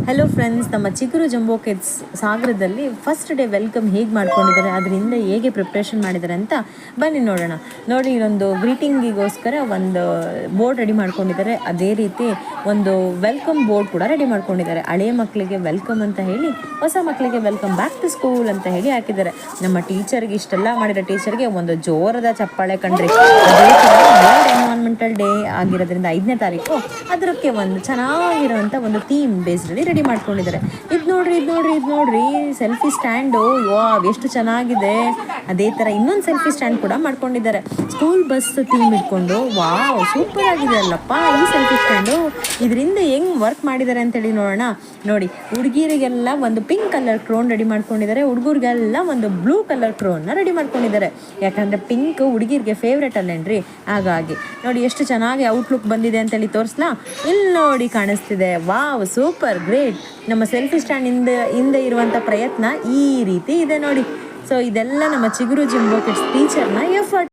Hello friends, ನಮ್ಮ ಚಿಗುರು jumbo kids ಸಾಗರದಲ್ಲಿ ಫಸ್ಟ್ ಡೇ ವೆಲ್ಕಮ್ ಹೇಗೆ ಮಾಡ್ಕೊಂಡಿದ್ದಾರೆ, ಅದರಿಂದ ಹೇಗೆ ಪ್ರಿಪ್ರೇಷನ್ ಮಾಡಿದ್ದಾರೆ ಅಂತ ಬನ್ನಿ ನೋಡೋಣ. ನೋಡಿ, ಇದೊಂದು ಗ್ರೀಟಿಂಗಿಗೋಸ್ಕರ ಒಂದು ಬೋರ್ಡ್ ರೆಡಿ ಮಾಡ್ಕೊಂಡಿದ್ದಾರೆ. ಅದೇ ರೀತಿ ಒಂದು ವೆಲ್ಕಮ್ ಬೋರ್ಡ್ ಕೂಡ ರೆಡಿ ಮಾಡ್ಕೊಂಡಿದ್ದಾರೆ. ಹಳೆಯ ಮಕ್ಕಳಿಗೆ ವೆಲ್ಕಮ್ ಅಂತ ಹೇಳಿ, ಹೊಸ ಮಕ್ಕಳಿಗೆ ವೆಲ್ಕಮ್ ಬ್ಯಾಕ್ ಟು ಸ್ಕೂಲ್ ಅಂತ ಹೇಳಿ ಹಾಕಿದ್ದಾರೆ. ನಮ್ಮ ಟೀಚರ್ಗೆ ಇಷ್ಟೆಲ್ಲ ಮಾಡಿರೋ ಟೀಚರ್ಗೆ ಒಂದು ಜೋರದ ಚಪ್ಪಾಳೆ ಕಂಡ್ರಿ. ಅದೇ ಥರ ವರ್ಲ್ಡ್ ಎನ್ವೈರನ್ಮೆಂಟಲ್ ಡೇ ಆಗಿರೋದ್ರಿಂದ 5ನೇ ತಾರೀಕು ಅದಕ್ಕೆ ಒಂದು ಚೆನ್ನಾಗಿರೋಂಥ ಒಂದು ಥೀಮ್ ಬೇಸ್ಡಲ್ಲಿ ರೆಡಿ ಮಾಡ್ಕೊಂಡಿದ್ದಾರೆ. ಇದು ನೋಡ್ರಿ ಸೆಲ್ಫಿ ಸ್ಟ್ಯಾಂಡು. ಎಷ್ಟು ಚೆನ್ನಾಗಿದೆ. ಅದೇ ಥರ ಇನ್ನೊಂದು ಸೆಲ್ಫಿ ಸ್ಟ್ಯಾಂಡ್ ಕೂಡ ಮಾಡ್ಕೊಂಡಿದ್ದಾರೆ. ಸ್ಕೂಲ್ ಬಸ್ ಥೀಮ್ ಇಟ್ಕೊಂಡು ಸೂಪರ್ ಆಗಿದೆ ಅಲ್ಲಪ್ಪ ಈ ಸೆಲ್ಫಿ ಸ್ಟ್ಯಾಂಡು. ಇದರಿಂದ ಹೆಂಗ್ ವರ್ಕ್ ಮಾಡಿದ್ದಾರೆ ಅಂತೇಳಿ ನೋಡೋಣ. ನೋಡಿ, ಹುಡುಗಿರಿಗೆಲ್ಲ ಒಂದು ಪಿಂಕ್ ಕಲರ್ ಕ್ರೋನ್ ರೆಡಿ ಮಾಡ್ಕೊಂಡಿದ್ದಾರೆ, ಹುಡುಗರಿಗೆಲ್ಲ ಒಂದು ಬ್ಲೂ ಕಲರ್ ಕ್ರೋನ್ನ ರೆಡಿ ಮಾಡ್ಕೊಂಡಿದ್ದಾರೆ. ಯಾಕಂದರೆ ಪಿಂಕ್ ಹುಡುಗಿರಿಗೆ ಫೇವ್ರೇಟ್ ಅಲ್ಲೇನ್ರಿ, ಹಾಗಾಗಿ ನೋಡಿ ಎಷ್ಟು ಚೆನ್ನಾಗಿ ಔಟ್ಲುಕ್ ಬಂದಿದೆ ಅಂತೇಳಿ ತೋರಿಸ್ಲಾ. ಇಲ್ಲಿ ನೋಡಿ ಕಾಣಿಸ್ತಿದೆ. Super great. ನಮ್ಮ ಸೆಲ್ಫಿ ಸ್ಟ್ಯಾಂಡ್ ಹಿಂದೆ ಇರುವಂಥ ಪ್ರಯತ್ನ ಈ ರೀತಿ ಇದೆ ನೋಡಿ. ಸೊ ಇದೆಲ್ಲ ನಮ್ಮ ಚಿಗುರು ಜಂಬೋ ಕಿಡ್ಸ್ ಟೀಚರ್ನ ಎಫರ್ಟ್.